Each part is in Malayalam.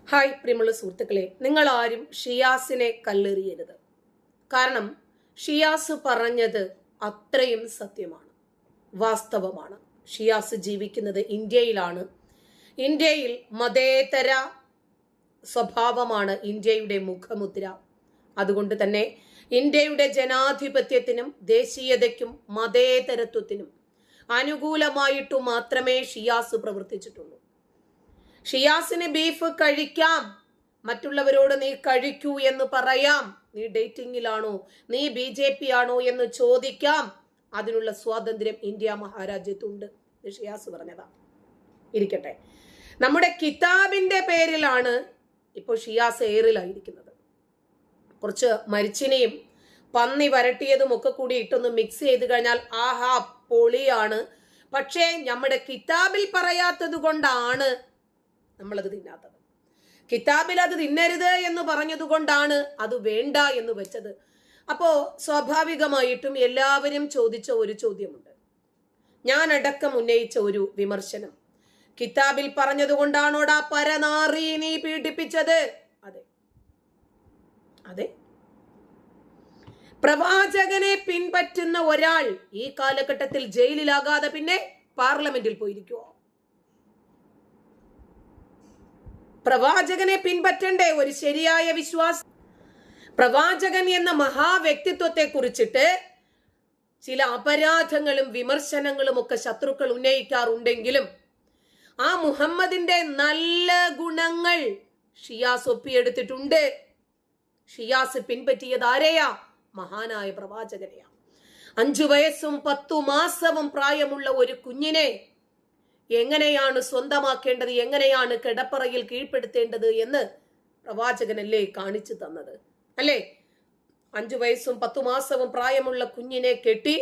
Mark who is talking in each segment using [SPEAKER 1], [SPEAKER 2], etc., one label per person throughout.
[SPEAKER 1] ഹായ് പ്രിയമുള്ള സുഹൃത്തുക്കളെ, നിങ്ങൾ ആരും ഷിയാസിനെ കല്ലെറിയരുത്. കാരണം ഷിയാസ് പറഞ്ഞത് അത്രയും സത്യമാണ്, വാസ്തവമാണ്. ഷിയാസ് ജീവിക്കുന്നത് ഇന്ത്യയിലാണ്. ഇന്ത്യയിൽ മതേതര സ്വഭാവമാണ് ഇന്ത്യയുടെ മുഖമുദ്ര. അതുകൊണ്ട് തന്നെ ഇന്ത്യയുടെ ജനാധിപത്യത്തിനും ദേശീയതയ്ക്കും മതേതരത്വത്തിനും അനുകൂലമായിട്ടു മാത്രമേ ഷിയാസ് പ്രവർത്തിച്ചിട്ടുള്ളൂ. ഷിയാസിന് ബീഫ് കഴിക്കാം, മറ്റുള്ളവരോട് നീ കഴിക്കൂ എന്ന് പറയാം, നീ ഡേറ്റിംഗിലാണോ, നീ BJP ആണോ എന്ന് ചോദിക്കാം. അതിനുള്ള സ്വാതന്ത്ര്യം ഇന്ത്യ മഹാരാജ്യത്തുണ്ട്. ഷിയാസ് പറഞ്ഞതാ. ഇരിക്കട്ടെ, നമ്മുടെ കിതാബിന്റെ പേരിലാണ് ഇപ്പോൾ ഷിയാസ് എയറിലായിരിക്കുന്നത്. കുറച്ച് മരിച്ചിനെയും പന്നി വരട്ടിയതും ഒക്കെ കൂടി ഇട്ടൊന്ന് മിക്സ് ചെയ്ത് കഴിഞ്ഞാൽ ആഹാ പൊളിയാണ്. പക്ഷേ നമ്മുടെ കിതാബിൽ പറയാത്തത് കൊണ്ടാണ് നമ്മളത് തിന്നാത്തത്. കിതാബിൽ അത് തിന്നരുത് എന്ന് പറഞ്ഞത് കൊണ്ടാണ് അത് വേണ്ട എന്ന് വെച്ചത്. അപ്പോ സ്വാഭാവികമായിട്ടും എല്ലാവരും ചോദിച്ച ഒരു ചോദ്യമുണ്ട്, ഞാൻ അടക്കം ഉന്നയിച്ച ഒരു വിമർശനം. കിതാബിൽ പറഞ്ഞത് കൊണ്ടാണോടാ പരനാറി നീ പീഡിപ്പിച്ചത്? അതെ അതെ. പ്രവാചകനെ പിൻപറ്റുന്ന ഒരാൾ ഈ കാലഘട്ടത്തിൽ ജയിലിലാകാതെ പിന്നെ പാർലമെന്റിൽ പോയിരിക്കുവോ? പ്രവാചകനെ പിൻപറ്റണ്ടേ ഒരു ശരിയായ വിശ്വാസം? പ്രവാചകൻ എന്ന മഹാവ്യക്തിത്വത്തെ കുറിച്ചിട്ട് ചില അപരാധങ്ങളും വിമർശനങ്ങളും ഒക്കെ ശത്രുക്കൾ ഉന്നയിക്കാറുണ്ടെങ്കിലും ആ മുഹമ്മദിന്റെ നല്ല ഗുണങ്ങൾ ഷിയാസ് ഒപ്പിയെടുത്തിട്ടുണ്ട്. ഷിയാസ് പിൻപറ്റിയത് ആരെയാ? മഹാനായ പ്രവാചകനെയാ. 5 വയസ്സും 10 മാസവും പ്രായമുള്ള ഒരു കുഞ്ഞിനെ എങ്ങനെയാണ് സ്വന്തമാക്കേണ്ടത്, എങ്ങനെയാണ് കിടപ്പറയിൽ കീഴ്പ്പെടുത്തേണ്ടത് എന്ന് പ്രവാചകനല്ലേ കാണിച്ചു തന്നത്? അല്ലേ? 5 വയസ്സും 10 മാസവും പ്രായമുള്ള കുഞ്ഞിനെ കെട്ടി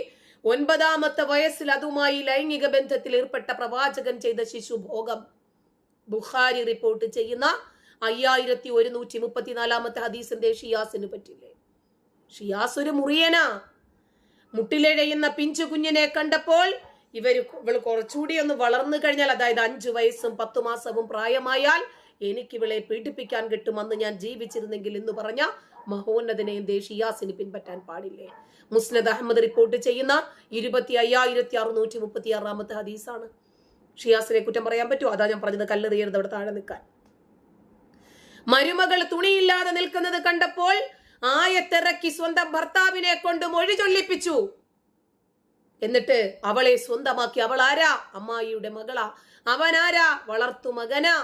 [SPEAKER 1] 9ാമത്തെ വയസ്സിൽ അതുമായി ലൈംഗിക ബന്ധത്തിൽ ഏർപ്പെട്ട പ്രവാചകൻ ചെയ്ത ശിശുഭോഗം ബുഖാരി റിപ്പോർട്ട് ചെയ്യുന്ന 5134ാമത്തെ ഹദീസിന്റെ ഷിയാസിന് പറ്റില്ലേ? ഷിയാസ് ഒരു മുറിയനാ. മുട്ടിലെഴയുന്ന പിഞ്ചു കുഞ്ഞിനെ കണ്ടപ്പോൾ ഇവൾ കുറച്ചുകൂടി ഒന്ന് വളർന്നു കഴിഞ്ഞാൽ, അതായത് 5 വയസ്സും 10 മാസവും പ്രായമായാൽ എനിക്കിവളെ പീഡിപ്പിക്കാൻ കിട്ടുമെന്ന് ഞാൻ ജീവിച്ചിരുന്നെങ്കിൽ എന്ന് പറഞ്ഞ മഹോന്നതനെ എന്തേ ഷിയാസിന് പിൻപറ്റാൻ പാടില്ലേ? മുസ്നദ് അഹമ്മദ് റിപ്പോർട്ട് ചെയ്യുന്ന 25636ാമത്തെ ഹദീസാണ്. ഷിയാസിനെ കുറ്റം പറയാൻ പറ്റുമോ? അതാ ഞാൻ പറഞ്ഞത്, കല്ലെറിയരുത് അവിടെ താഴെ നിൽക്കാൻ. മരുമകൾ തുണിയില്ലാതെ നിൽക്കുന്നത് കണ്ടപ്പോൾ ആയത്തിറക്കി സ്വന്തം ഭർത്താവിനെ കൊണ്ട് മൊഴി ചൊല്ലിപ്പിച്ചു. എന്നിട്ട് അവളെ സ്വന്തമാക്കി. അവൾ ആരാ? അമ്മായിയുടെ മകളാ. അവനാരാ? വളർത്തു മകനാ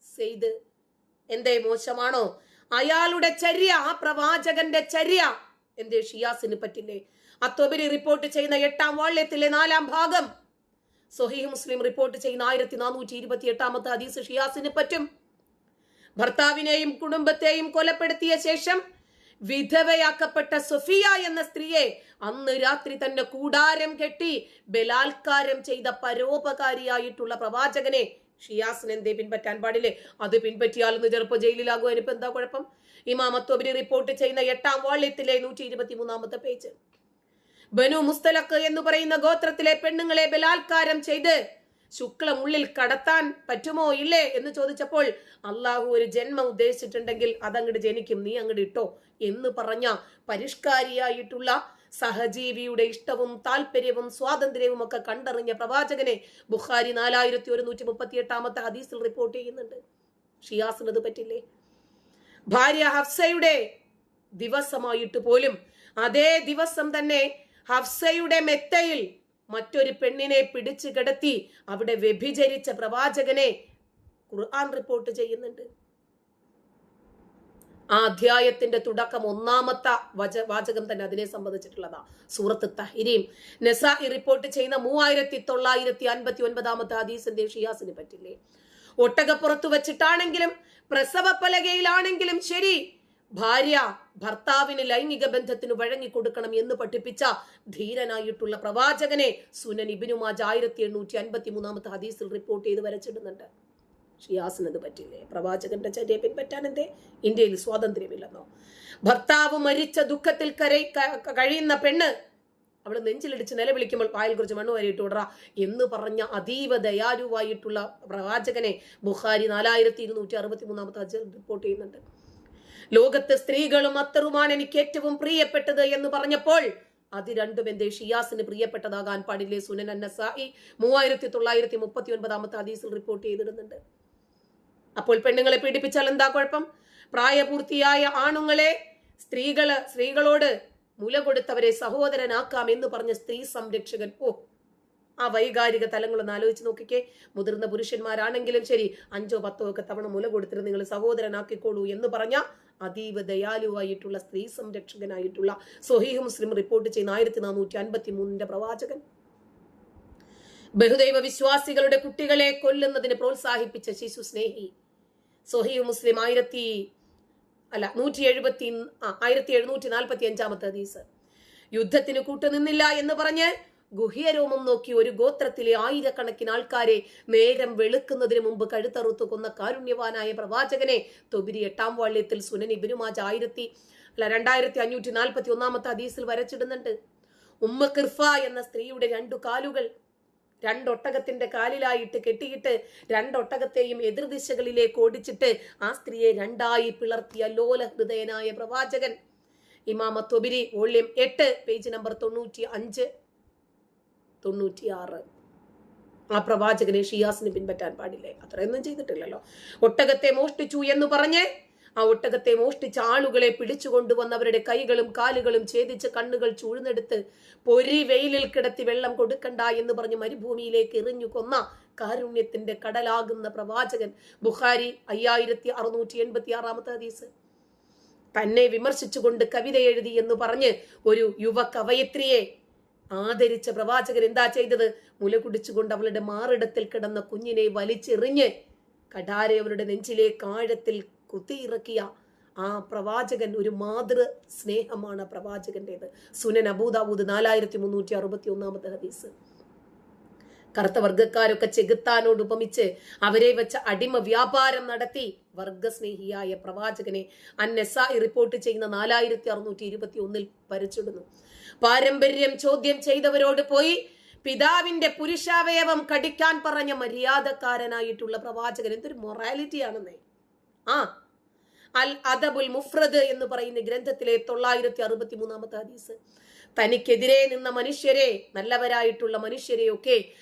[SPEAKER 1] സെയ്ദ്. എന്തേ മോശമാണോ അയാളുടെ ചര്യ, ആ പ്രവാചകന്റെ ചര്യ? എന്തേ ഷിയാസിന് പറ്റില്ലേ? അത്വബരി റിപ്പോർട്ട് ചെയ്യുന്ന 8ാം വാള്യത്തിലെ 4ാം ഭാഗം, സ്വഹീഹ് മുസ്ലിം റിപ്പോർട്ട് ചെയ്യുന്ന 1428ാമത്തെ ഹദീസ് ഷിയാസിന് പറ്റും. ഭർത്താവിനെയും കുടുംബത്തെയും കൊലപ്പെടുത്തിയ ശേഷം വിധവയാക്കപ്പെട്ട സൊഫിയ എന്ന സ്ത്രീയെ അന്ന് രാത്രി തന്നെ കൂടാരം കെട്ടി ബലാത്കാരം ചെയ്ത പരോപകാരിയായിട്ടുള്ള പ്രവാചകനെ ഷിയാസിന് എന്തേ പിൻപറ്റാൻ പാടില്ലേ? അത് പിൻപറ്റിയാൽ ചെറുപ്പ ജയിലിലാകും. അതിനിപ്പോ എന്താ കുഴപ്പം? ഇമാം അത്വബരി റിപ്പോർട്ട് ചെയ്യുന്ന 8ാം വാള്യത്തിലെ 123ാമത്തെ പേജ്, ബനു മുസ്തലഖ് എന്ന് പറയുന്ന ഗോത്രത്തിലെ പെണ്ണുങ്ങളെ ബലാത്കാരം ചെയ്ത് ശുക്ലം ഉള്ളിൽ കടത്താൻ പറ്റുമോ ഇല്ലേ എന്ന് ചോദിച്ചപ്പോൾ അള്ളാഹു ഒരു ജന്മം ഉദ്ദേശിച്ചിട്ടുണ്ടെങ്കിൽ അതങ്ങോട്ട് ജനിക്കും, നീ അങ്ങോട്ട് ഇട്ടോ എന്ന് പറഞ്ഞ പരിഷ്കാരിയായിട്ടുള്ള സഹജീവിയുടെ ഇഷ്ടവും താല്പര്യവും സ്വാതന്ത്ര്യവും ഒക്കെ കണ്ടറിഞ്ഞ പ്രവാചകനെ ബുഖാരി 4138ാമത്തെ ഹദീസിൽ റിപ്പോർട്ട് ചെയ്യുന്നുണ്ട്. ഷിയാസിന് അത് പറ്റില്ലേ? ഭാര്യ ഹഫ്സയുടെ ദിവസമായിട്ട് പോലും അതേ ദിവസം തന്നെ ഹഫ്സയുടെ മെത്തയിൽ മറ്റൊരു പെണ്ണിനെ പിടിച്ചു കിടത്തി അവിടെ വ്യഭിചരിച്ച പ്രവാചകനെ ഖുർആൻ റിപ്പോർട്ട് ചെയ്യുന്നുണ്ട്. ആ അധ്യായത്തിന്റെ തുടക്കം 1ാമത്തെ വാചകം തന്നെ അതിനെ സംബന്ധിച്ചിട്ടുള്ളതാ. സൂറത്ത് തഹ്രീം. നസാഇ റിപ്പോർട്ട് ചെയ്യുന്ന 3959ാമത്തെ ഹദീസിന്റെ ഷിയാസിന് പറ്റില്ലേ? ഒട്ടകപ്പുറത്ത് വെച്ചിട്ടാണെങ്കിലും പ്രസവ പലകയിലാണെങ്കിലും ശരി, ഭാര്യ ഭർത്താവിന് ലൈംഗിക ബന്ധത്തിന് വഴങ്ങിക്കൊടുക്കണം എന്ന് പഠിപ്പിച്ച ധീരനായിട്ടുള്ള പ്രവാചകനെ സുനൻ ഇബ്നു മാജ 1853ാമത്തെ ഹദീസിൽ റിപ്പോർട്ട് ചെയ്ത് വരച്ചിടുന്നുണ്ട്. ഷിയാസിനത് പറ്റില്ലേ? പ്രവാചകന്റെ ചര്യ പിൻപറ്റാൻ എന്തേ? ഇന്ത്യയിൽ സ്വാതന്ത്ര്യമില്ലെന്നോ? ഭർത്താവ് മരിച്ച ദുഃഖത്തിൽ കഴിയുന്ന പെണ്ണ് അവൾ നെഞ്ചിലിടിച്ച് നിലവിളിക്കുമ്പോൾ പായൽ കുറിച്ച് മണ്ണ് വരിയിട്ട് വിടറ എന്ന് പറഞ്ഞ അതീവ ദയാലുവായിട്ടുള്ള പ്രവാചകനെ ബുഖാരി 4263 റിപ്പോർട്ട് ചെയ്യുന്നുണ്ട്. ലോകത്ത് സ്ത്രീകളും അത്തറുമാണ് എനിക്ക് ഏറ്റവും പ്രിയപ്പെട്ടത് എന്ന് പറഞ്ഞപ്പോൾ അത് രണ്ടും എന്റെ ഷിയാസിന് പ്രിയപ്പെട്ടതാകാൻ പാടില്ലേ? സുനൻ അന്നസായി 3939 ഹദീസിൽ റിപ്പോർട്ട് ചെയ്തിടുന്നുണ്ട്. അപ്പോൾ പെണ്ണുങ്ങളെ പീഡിപ്പിച്ചാൽ എന്താ കുഴപ്പം? പ്രായപൂർത്തിയായ ആണുങ്ങളെ സ്ത്രീകളോട് മുല കൊടുത്തവരെ സഹോദരനാക്കാം എന്ന് പറഞ്ഞ സ്ത്രീ സംരക്ഷകൻ, ആ വൈകാരിക തലങ്ങളൊന്ന് ആലോചിച്ച് നോക്കിക്കേ. മുതിർന്ന പുരുഷന്മാരാണെങ്കിലും ശരി 5 10 ഒക്കെ തവണ മുല കൊടുത്തിട്ട് നിങ്ങൾ സഹോദരനാക്കിക്കോളൂ എന്ന് പറഞ്ഞ അതീവ ദയാലുവായിട്ടുള്ള സ്ത്രീ സംരക്ഷകനായിട്ടുള്ള സ്വഹീഹ് മുസ്ലിം റിപ്പോർട്ട് ചെയ്യുന്ന 1453 പ്രവാചകൻ, ബഹുദൈവ വിശ്വാസികളുടെ കുട്ടികളെ കൊല്ലുന്നതിന് പ്രോത്സാഹിപ്പിച്ച ശിശു സ്നേഹി. സ്വഹീഹ് മുസ്ലിം 1745 ഹദീസ്. യുദ്ധത്തിന് കൂട്ടുനിന്നില്ല എന്ന് പറഞ്ഞ് ഗുഹ്യരോമം നോക്കി ഒരു ഗോത്രത്തിലെ ആയിരക്കണക്കിന് ആൾക്കാരെ നേരം വെളുക്കുന്നതിന് മുമ്പ് കഴുത്തറുത്തു കൊന്ന കാരുണ്യവാനായ പ്രവാചകനെ തൊബിരി 8-ാം വാള്യത്തിൽ സുനൻ ഇബ്നു മാജ 2541 ഹദീസിൽ വരച്ചിടുന്നുണ്ട്. ഉമ്മ ഖിർഫ എന്ന സ്ത്രീയുടെ 2 കാലുകൾ 2 ഒട്ടകത്തിന്റെ കാലിലായിട്ട് കെട്ടിയിട്ട് 2 ഒട്ടകത്തെയും എതിർദിശകളിലേക്ക് ഓടിച്ചിട്ട് ആ സ്ത്രീയെ 2ആയി പിളർത്തിയ ലോല ഹൃദയനായ പ്രവാചകൻ ഇമാമ തൊബിരി വോള്യം 8 പേജ് നമ്പർ 95-96. ആ പ്രവാചകനെ ഷിയാസിന് പിൻപറ്റാൻ പാടില്ലേ? അത്രയൊന്നും ചെയ്തിട്ടില്ലല്ലോ. ഒട്ടകത്തെ മോഷ്ടിച്ചു എന്ന് പറഞ്ഞ് ആ ഒട്ടകത്തെ മോഷ്ടിച്ച ആളുകളെ പിടിച്ചുകൊണ്ടുവന്നവരുടെ കൈകളും കാലുകളും ഛേദിച്ച് കണ്ണുകൾ ചൂഴ്ന്നെടുത്ത് പൊരി വെയിലിൽ കിടത്തി വെള്ളം കൊടുക്കണ്ട എന്ന് പറഞ്ഞ് മരുഭൂമിയിലേക്ക് എറിഞ്ഞു കൊന്ന കാരുണ്യത്തിന്റെ കടലാകുന്ന പ്രവാചകൻ. ബുഖാരി 5686 ഹദീസ്. തന്നെ വിമർശിച്ചുകൊണ്ട് കവിത എഴുതി എന്ന് പറഞ്ഞ് ഒരു യുവ കവയത്രിയെ ആദരിച്ച പ്രവാചകൻ എന്താ ചെയ്തത്? മുല കുടിച്ചുകൊണ്ട് അവളുടെ മാറിടത്തിൽ കിടന്ന കുഞ്ഞിനെ വലിച്ചെറിഞ്ഞ് കടാരെ അവരുടെ നെഞ്ചിലേക്ക് ആഴത്തിൽ കുത്തിയിറക്കിയ ആ പ്രവാചകൻ. ഒരു മാതൃ സ്നേഹമാണ് പ്രവാചകന്റേത്. സുനൻ അബൂദാവൂദ് 4361 ഹദീസ്. കറുത്ത വർഗക്കാരൊക്കെ ചെകുത്താനോട് ഉപമിച്ച് അവരെ വെച്ച അടിമ വ്യാപാരം നടത്തി വർഗസ്നേഹിയായ പ്രവാചകനെ അന്നസായി റിപ്പോർട്ട് ചെയ്യുന്ന 4621 വരച്ചിടുന്നു. പാരമ്പര്യം ചോദ്യം ചെയ്തവരോട് പോയി പിതാവിന്റെ പുരുഷാവയവം കടിക്കാൻ പറഞ്ഞ മര്യാദക്കാരനായിട്ടുള്ള പ്രവാചകൻ. എന്തൊരു മൊറാലിറ്റി ആണെന്നേ. അൽ അദബുൽ മുഫ്രദ് എന്ന് പറയുന്ന ഗ്രന്ഥത്തിലെ 963 ഹദീസ്. തനിക്കെതിരെ നിന്ന മനുഷ്യരെ, നല്ലവരായിട്ടുള്ള മനുഷ്യരെയൊക്കെ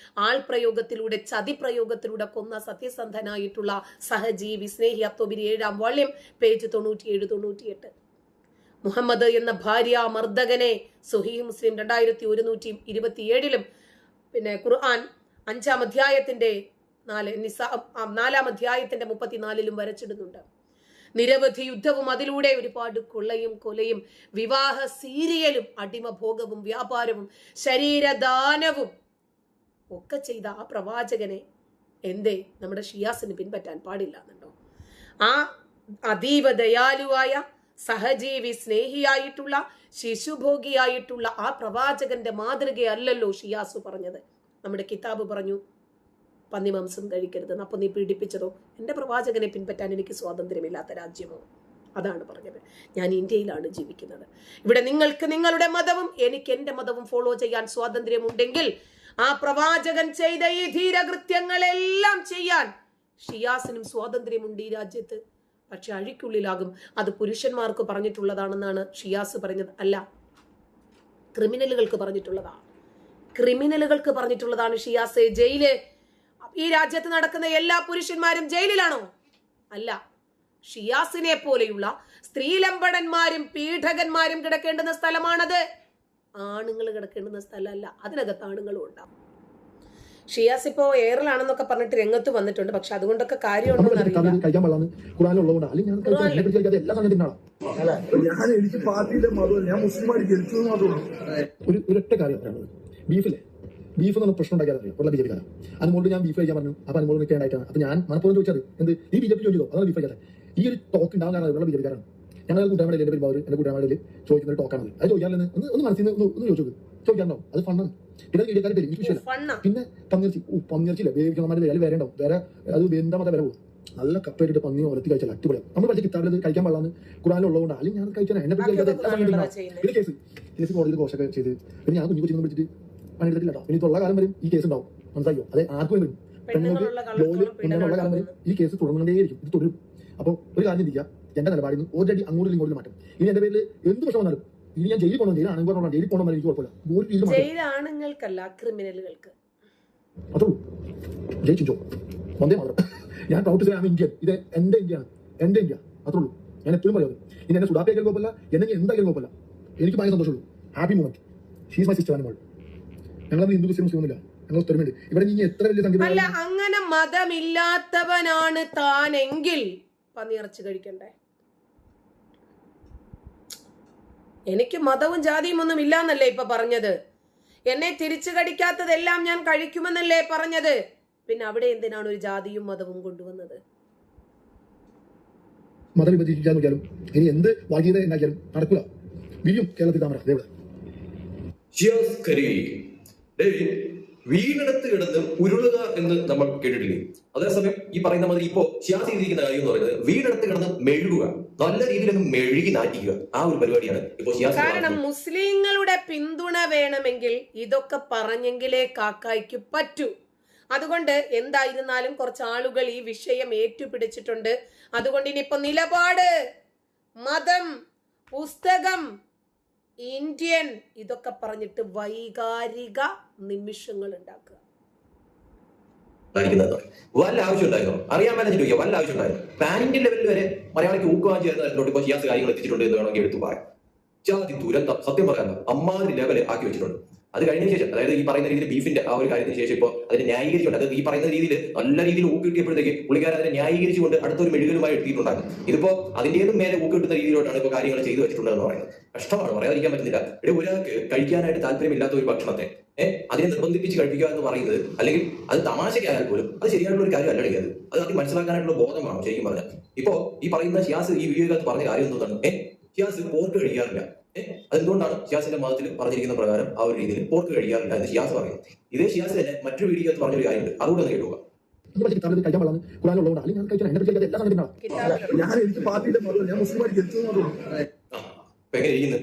[SPEAKER 1] ആൾപ്രയോഗത്തിലൂടെ ചതിപ്രയോഗത്തിലൂടെ കൊന്ന സത്യസന്ധനായിട്ടുള്ള സഹജീവി സ്നേഹി അത്തോബിരി 7-ാം വാള്യം പേജ് 97-98. മുഹമ്മദ് എന്ന ഭാര്യ മർദ്ദകനെ സ്വഹീഹ് മുസ്ലിം 2127 പിന്നെ ഖുർആൻ 5-ാം അധ്യായത്തിന്റെ 4-ാം അധ്യായത്തിന്റെ 34 വരച്ചിടുന്നുണ്ട്. നിരവധി യുദ്ധവും അതിലൂടെ ഒരുപാട് കൊള്ളയും കൊലയും വിവാഹ സീരിയലും അടിമഭോഗവും വ്യാപാരവും ശരീരദാനവും ഒക്കെ ചെയ്ത ആ പ്രവാചകനെ എന്തേ നമ്മുടെ ഷിയാസിന് പിൻപറ്റാൻ പാടില്ല എന്നുണ്ടോ? ആ അതീവ ദയാലുവായ സഹജീവി സ്നേഹിയായിട്ടുള്ള ശിശുഭോഗിയായിട്ടുള്ള ആ പ്രവാചകന്റെ മാതൃകയല്ലല്ലോ ഷിയാസ് പറഞ്ഞത്. നമ്മുടെ കിതാബ് പറഞ്ഞു പന്നിമാംസം കഴിക്കരുത്. അപ്പൊ നീ പീഡിപ്പിച്ചതോ? എന്റെ പ്രവാചകനെ പിൻപറ്റാൻ എനിക്ക് സ്വാതന്ത്ര്യമില്ലാത്ത രാജ്യമോ? അതാണ് പറഞ്ഞത്. ഞാൻ ഇന്ത്യയിലാണ് ജീവിക്കുന്നത്. ഇവിടെ നിങ്ങൾക്ക് നിങ്ങളുടെ മതവും എനിക്ക് എന്റെ മതവും ഫോളോ ചെയ്യാൻ സ്വാതന്ത്ര്യമുണ്ടെങ്കിൽ ആ പ്രവാചകൻ ചെയ്ത ഈ ധീരകൃത്യങ്ങളെല്ലാം ചെയ്യാൻ ഷിയാസിനും സ്വാതന്ത്ര്യമുണ്ട് ഈ രാജ്യത്ത്. പക്ഷെ അഴിക്കുള്ളിലാകും. അത് പുരുഷന്മാർക്ക് പറഞ്ഞിട്ടുള്ളതാണെന്നാണ് ഷിയാസ് പറഞ്ഞത്. അല്ല, ക്രിമിനലുകൾക്ക് പറഞ്ഞിട്ടുള്ളതാണ് ഷിയാസ്. ജയില് ഈ രാജ്യത്ത് നടക്കുന്ന എല്ലാ പുരുഷന്മാരും ജയിലിലാണോ? അല്ല. ഷിയാസിനെ പോലെയുള്ള സ്ത്രീലമ്പടന്മാരും പീഡകന്മാരും കിടക്കേണ്ടുന്ന സ്ഥലമാണത്. ആണുങ്ങൾ കിടക്കേണ്ടുന്ന സ്ഥലമല്ല. അതിനകത്ത് ആണുങ്ങളും ഉണ്ടാവും. ഷിയാസ് ഇപ്പോ എയറിലാണെന്നൊക്കെ പറഞ്ഞിട്ട് രംഗത്ത് വന്നിട്ടുണ്ട്. പക്ഷെ അതുകൊണ്ടൊക്കെ കാര്യമുണ്ടോ എന്നറിയില്ല.
[SPEAKER 2] എനിക്ക് പാർട്ടിയുടെ മതം, ഞാൻ മുസ്ലിമായി ജനിച്ചത് മാത്രമേ. ഒരൊറ്റ കാര്യം ബീഫ് എന്ന് പ്രശ്നം ഉണ്ടാക്കിയാൽ ഉള്ള ബി ജെ പിക്കാരൻ. അതുകൊണ്ട് ഞാൻ ബീഫ് കഴിക്കാൻ പറഞ്ഞു. അപ്പൊ അനുമോൾ നിൽക്കാനായിട്ടാണ്. അപ്പൊ ഞാൻ മനഃപൂർവ്വം ചോദിച്ചത് എന്ത് ഈ ബി ജെ പി ചോദിച്ചോ അതാണ് ബീഫ് കഴിക്കാതെ. ഈ ഒരു ടോക്ക് ഉണ്ടാകാൻ കാരണം ഉള്ള ബി ജെ പിക്കാരാണ്. ഞങ്ങൾ കൂട്ടാമടയിൽ എന്റെ പേര് എന്റെ കൂട്ടാമടയിൽ ചോദിക്കുന്ന ഒരു ടോക്കാണ്. അത് ചോദിക്കാറില്ലെന്ന് ഒന്ന് മനസ്സിൽ നിന്ന് ചോദിക്കാറുണ്ടോ? അത് ഫണ്ണാണ്. പിന്നെ വീഡിയോക്കാരെ എനിക്ക് വിഷയമില്ല. പിന്നെ പന്നിയിറച്ചില്ല വേവിക്കണമാരുടെ വില വേറെ ഉണ്ടാവും. വേറെ അത് എന്താ മത വില പോകും. നല്ല കപ്പയിട്ടിട്ട് പന്നിയോ ഒലത്തി കഴിച്ചാൽ അടിപൊളിയാണ്. നമ്മൾ പഠിച്ച കിതാബിൽ ഇത് കഴിക്കാൻ പാടില്ലെന്ന് ഖുറാനിലുള്ളതുകൊണ്ട് അല്ലെങ്കിൽ ഞാൻ കഴിച്ചാൽ എന്നെ പറ്റി പിന്നെ കേസ് കോടതിയിൽ കോശൊക്കെ ചെയ്ത് പിന്നെ ഞാൻ കുഞ്ഞു കൊച്ചിനെ വിളിച്ചിട്ട് പണിയെടുത്തില്ല കേട്ടോ. ഇനി തൊള്ള കാലം വരും ഈ കേസ് ഉണ്ടാവും, മനസ്സിലായോ? അതെ, ആർക്കും വരും, പെണ്ണുങ്ങൾക്ക് ജോലി ഉള്ള കാലം വരും ഈ കേസ് തുടർന്നുകൊണ്ടേയിരിക്കും, ഇത് തുടരും. അപ്പോൾ ഒരു കാര്യം ചിന്തിക്കുക, എന്റെ നിലപാടിൽ നിന്ന് ഓൾറെഡി അങ്ങോട്ടും ഇങ്ങോട്ടും മാറ്റം. ഇനി എന്റെ പേരിൽ എന്ത് പ്രശ്നം വന്നാലും ഇനി ഞാൻ ജയിലിൽ പോകണം, ജയിലാണെങ്കിൽ പോകണം, ജയിലിൽ പോകണം എനിക്ക് കുഴപ്പമില്ല. ഒരു രീതിയിൽ
[SPEAKER 1] ജയിലാണുങ്ങൾക്കല്ല, ക്രിമിനലുകൾക്ക്.
[SPEAKER 2] അതോ ജയിച്ചോ വന്നേ മാത്രം. ഞാൻ proud to say I am Indian. ഇത് എന്റെ ഇന്ത്യയാണ്, എന്റെ ഇന്ത്യ, അത്രേ ഉള്ളൂ. ഞാൻ എപ്പോഴും പറയുന്നത് ഇനി എന്നെ സുഡാപ്പിയാലും കുഴപ്പമില്ല, എന്നെ എന്തായാലും കുഴപ്പമില്ല, എനിക്ക് ഭയങ്കര സന്തോഷമുള്ളൂ. Happy moment. She's my sister Animol. ഞങ്ങളത് ഹിന്ദു ക്രിസ്ത്യൻ മുസ്ലിം ഒന്നുമില്ല, ഞങ്ങൾ ഒത്തൊരുമയുണ്ട്. ഇവിടെ ഇനി എത്ര വലിയ സംഗീതം
[SPEAKER 1] അല്ല, അങ്ങനെ മതമില്ലാത്തവനാണ് താനെങ്കിൽ പന്നിയിറച്ചി കഴിക്കണ്ടേ? എനിക്ക് മതവും ജാതിയും ഒന്നും ഇല്ലാന്നല്ലേ ഇപ്പൊ പറഞ്ഞത്? എന്നെ തിരിച്ചു കടിക്കാത്തതെല്ലാം ഞാൻ കഴിക്കുമെന്നല്ലേ പറഞ്ഞത്? പിന്നെ അവിടെ എന്തിനാണ് ഒരു ജാതിയും മതവും കൊണ്ടുവന്നത്?
[SPEAKER 2] മതം വിഭജിക്കാൻ നോക്കിയാലും ഇനി എന്ത് വർഗീയത ഉണ്ടാക്കിയാലും നടക്കില്ല. വിരിയും കേരളത്തിൽ താമര.
[SPEAKER 3] വീണെടുത്ത് കിടന്ന് ഉരുളുക എന്ന് നമ്മൾ കേട്ടിട്ടില്ലേ? അതേസമയം ഈ പറയുന്ന മാതിരി ഇപ്പോ ഷിയാസ് ചെയ്തിരിക്കുന്ന കാര്യം എന്ന് പറയുന്നത് വീണെടുത്ത് കിടന്ന് മെഴുകുക, നല്ല രീതിയിൽ അങ്ങ് മെഴുകി നാറ്റിക്കുക, ആ ഒരു പരിപാടിയാണ് ഇപ്പോ ഷിയാസ്.
[SPEAKER 1] കാരണം മുസ്ലിങ്ങളുടെ പിന്തുണ വേണമെങ്കിൽ ഇതൊക്കെ പറഞ്ഞെങ്കിലേ കാക്കായ്ക്ക് പറ്റൂ. അതുകൊണ്ട് എന്തായിരുന്നാലും കുറച്ച് ആളുകൾ ഈ വിഷയം ഏറ്റുപിടിച്ചിട്ടുണ്ട്. അതുകൊണ്ട് ഇനിയിപ്പോ നിലപാട്, മതം, പുസ്തകം, ഇന്ത്യൻ ഇതൊക്കെ പറഞ്ഞിട്ട് വൈകാരിക നിമിഷങ്ങൾ ഉണ്ടാക്കുക.
[SPEAKER 3] വല്ല ആവശ്യം ഉണ്ടായിരുന്നോ? അറിയാൻ പറ്റുന്ന ചോദിക്കുക, വല്ല ആവശ്യം ഉണ്ടായിരുന്നു? പാനിന്റെ ലെവലിൽ വരെ മലയാളിക്ക് ഊക്കുവാൻ ചെയ്യുന്ന തരത്തിലോട്ട് ഇപ്പൊ ഷിയാസ് കാര്യങ്ങൾ എത്തിച്ചിട്ടുണ്ട് എന്ന് വേണമെങ്കിൽ എടുത്തു പറയാം. ജാതി ദുരന്തം സത്യം പറയാമോ അമ്മാതിരി ലെവൽ ആക്കി വെച്ചിട്ടുണ്ട്. അത് കഴിഞ്ഞ ശേഷം, അതായത് ഈ പറയുന്ന രീതിയിൽ ബീഫിന്റെ ആ ഒരു കാര്യത്തിന് ശേഷം ഇപ്പോൾ അതിനെ ന്യായീകരിച്ചുകൊണ്ട്, അത് ഈ പറയുന്ന രീതിയിൽ നല്ല രീതിയിൽ ഊക്ക് കിട്ടിയപ്പോഴത്തേക്ക് പുള്ളിക്കാരൻ അതിനെ ന്യായീകരിച്ചുകൊണ്ട് അടുത്തൊരു മെഴുകലുമായി എടുത്തിട്ടുണ്ടാകും. ഇതിപ്പോ അതിന്റേതും മേലെ ഊക്ക് കിട്ടുന്ന രീതിയിലോട്ടാണ് ഇപ്പോൾ കാര്യങ്ങൾ ചെയ്തു വെച്ചിട്ടുണ്ടെന്ന് പറയുന്നത്. കഷ്ടമാണ്, പറയാതിരിക്കാൻ പറ്റുന്നില്ല. ഇവിടെ ഒരാൾക്ക് കഴിക്കാനായിട്ട് താല്പര്യമില്ലാത്ത ഒരു ഭക്ഷണത്തെ അതിനെ നിർബന്ധിപ്പിച്ച് കഴിപ്പിക്കുക എന്ന് പറയുന്നത്, അല്ലെങ്കിൽ അത് തമാശയ്ക്കായാൽ പോലും അത് ശരിയായിട്ടുള്ള ഒരു കാര്യം അല്ലടേ. അത് അത് മനസ്സിലാക്കാനായിട്ടുള്ള ബോധമാണോ ശരിക്കും പറഞ്ഞാൽ? ഇപ്പോ ഈ പറയുന്ന ഷിയാസ് ഈ വീഡിയോക്കകത്ത് പറഞ്ഞ കാര്യം എന്താണ്? ഷിയാസ് പോർക്ക് കഴിക്കാറില്ല. അതെന്തുകൊണ്ടാണ്? ഷിയാസിന്റെ മതത്തിൽ പറഞ്ഞിരിക്കുന്ന പ്രകാരം ആ ഒരു രീതിയിൽ പോർക്ക് കഴിക്കാറില്ല എന്ന് ഷിയാസ് പറയുന്നത്. ഇതേ ഷിയാസ് തന്നെ മറ്റൊരു വീഡിയോക്കകത്ത് പറഞ്ഞൊരു കാര്യമുണ്ട്, അതുകൊണ്ട് ഒന്ന് കേട്ടുക. എങ്ങനെ ഇരിക്കുന്നു?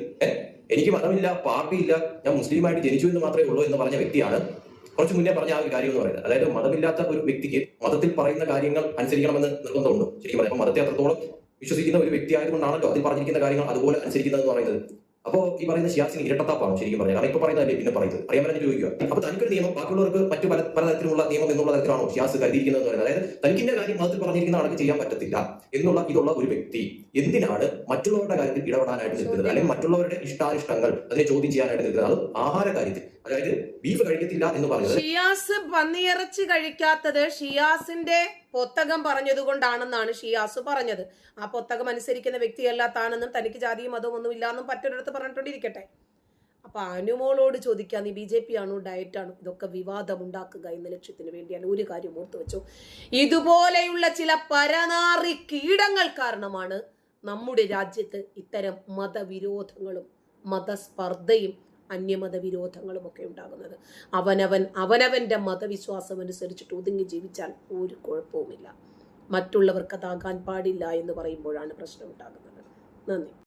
[SPEAKER 3] എനിക്ക് മതമില്ല, പാർട്ടിയില്ല, ഞാൻ മുസ്ലിമായിട്ട് ജനിച്ചു എന്ന് മാത്രമേ ഉള്ളൂ എന്ന് പറഞ്ഞ വ്യക്തിയാണ് കുറച്ച് മുന്നേ പറഞ്ഞ ആ ഒരു കാര്യം എന്ന് പറയുന്നത്. അതായത് മതമില്ലാത്ത ഒരു വ്യക്തിക്ക് മതത്തിൽ പറയുന്ന കാര്യങ്ങൾ അനുസരിക്കണമെന്ന് നിർബന്ധമുണ്ട് ശരിക്കും പറയാം. മതത്തെ അത്രത്തോളം വിശ്വസിക്കുന്ന ഒരു വ്യക്തി ആയതുകൊണ്ടാണല്ലോ അതിൽ പറഞ്ഞിരിക്കുന്ന കാര്യങ്ങൾ അതുപോലെ അനുസരിക്കുന്നതെന്ന് പറയുന്നത്. അപ്പോ ഈ പറയുന്ന ഷിയാസിന് ഇരട്ടത്താപ്പാണ് ശരിക്കും പറഞ്ഞത്. കാരണം ഇപ്പൊ പറയുന്നതല്ലേ പിന്നെ പറയുന്നത്, അറിയാൻ പറ്റുന്ന ചോദിക്കുക. അപ്പൊ തനിക്കൊരു നിയമം ബാക്കിയുള്ളവർക്ക് മറ്റു പലതരത്തിലുള്ള നിയമം എന്നുള്ള തരത്തിലാണോ ഷിയാസ് കരുതിയിരിക്കുന്നത് എന്ന് പറയുന്നത്? അതായത് തനിക്കിന്റെ കാര്യം മതത്തിൽ പറഞ്ഞിരിക്കുന്ന ആൾക്ക് ചെയ്യാൻ പറ്റത്തില്ല ഇതുള്ള ഒരു വ്യക്തി എന്തിനാണ് മറ്റുള്ളവരുടെ കാര്യത്തിൽ ഇടപെടാനായിട്ട് നിൽക്കുന്നത്, അല്ലെങ്കിൽ മറ്റുള്ളവരുടെ ഇഷ്ടാനിഷ്ടങ്ങൾ അതിനെ ചോദ്യം ചെയ്യാനായിട്ട് നിൽക്കുന്നത്? അത് ആഹാര കാര്യത്തിൽ, അതായത് ബീഫ് കഴിക്കത്തില്ല എന്ന് പറഞ്ഞത്.
[SPEAKER 1] ഷിയാസ് പന്നിയിറച്ചി കഴിക്കാത്തത് ഷിയാസിന്റെ പുസ്തകം പറഞ്ഞതുകൊണ്ടാണെന്നാണ് ഷിയാസ് പറഞ്ഞത്. ആ പുസ്തകം അനുസരിക്കുന്ന വ്യക്തിയല്ല താനെന്നും തനിക്ക് ജാതിയും മതവും ഒന്നും ഇല്ലാന്നും മറ്റൊരിടത്ത് പറഞ്ഞിട്ടോണ്ടിരിക്കട്ടെ. അപ്പൊ അനുമോളോട് ചോദിക്കാൻ, നീ BJP ആണോ ഡയറ്റ് ആണോ? ഇതൊക്കെ വിവാദം ഉണ്ടാക്കുക എന്ന ലക്ഷ്യത്തിന് വേണ്ടിയാണ്. ഒരു കാര്യം ഓർത്തു വെച്ചോ, ഇതുപോലെയുള്ള ചില പരനാറി കീടങ്ങൾ കാരണമാണ് നമ്മുടെ രാജ്യത്ത് ഇത്തരം മതവിരോധങ്ങളും മതസ്പർദ്ധയും അന്യമത വിരോധങ്ങളും ഒക്കെ ഉണ്ടാകുന്നത്. അവനവന്റെ മതവിശ്വാസം അനുസരിച്ചിട്ട് ഒതുങ്ങി ജീവിച്ചാൽ ഒരു കുഴപ്പവുമില്ല. മറ്റുള്ളവർക്ക് അതാകാൻ പാടില്ല എന്ന് പറയുമ്പോഴാണ് പ്രശ്നം ഉണ്ടാകുന്നത്. നന്ദി.